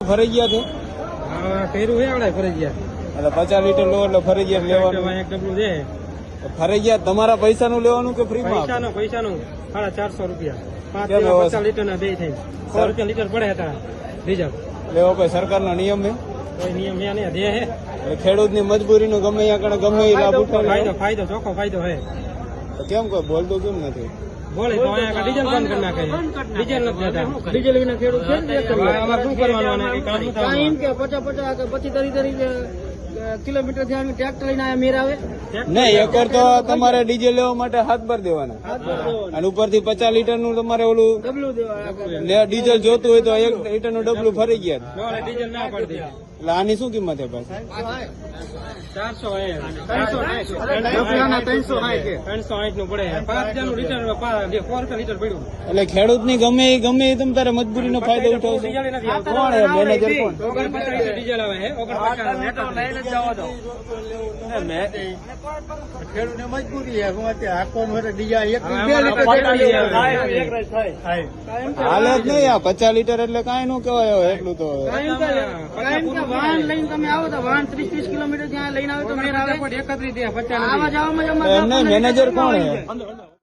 ફરજિયાત કર્યું છે આવડે ફરજિયાત એટલે 50 લીટર લો એટલે ફરજિયાત લેવાનું એક ડબલું છે ફરજિયાત તમારા પૈસાનું લેવાનું કે ફ્રીમાં પૈસાનું 450 રૂપિયા 50 લીટર ના બે થઈ 100 રૂપિયા લીટર પડે હતા ડીઝલ લેવો કોઈ સરકારનો નિયમ છે કોઈ નિયમ નહીં દે છે એટલે ખેડૂતની મજબૂરીનું ગમે ત્યાં ગમે એ લાભ ઉઠાવે ફાયદો ચોખ્ખો ફાયદો છે તો કેમ કોઈ બોલતું કેમ નથી બોલે તો અહીંયા ડીઝલ બંધ કરી નાખે ડીઝલ નથી દેતા ડીઝલ વિના ખેડૂત છે અમારે શું કરવાનું કામ કે 50 કે 25 કિલોમીટર થી અમે ટ્રેક્ટર લઈને આયા મેરાવે નહીં એકર તો તમારે ડીઝલ લેવા માટે હાથ ભર દેવાના અને ઉપરથી 50 લીટર નું તમારે ઓલું ડબલું ડીઝલ જોતું હોય તો 1 લીટર નું ડબલું ફરી ગયા ડીઝલ ના પડતી એટલે આની શું કિંમત છે પાછી 360 નું પડે 5000 નું લીટર 4 લીટર પડ્યું એટલે ખેડૂત ની ગમે એ તમ તારે મજબૂરીનો ફાયદો ઉઠાવશે કોણ મેનેજર કોણ 49 લીટર ડીઝલ આવે છે 49 ખેડૂત ને મજબૂરી છે હાકવાનું ડીઝલ હાલ જ નહીં આ 50 લીટર એટલે કાંઈ નું કહેવાય એટલું તો વાહન લઈને તમે આવો તો વાહન 30 કિલોમીટર ત્યાં લઈને આવે તો મેર આવે 31 50 આવા જવામાં મેનેજર કોણ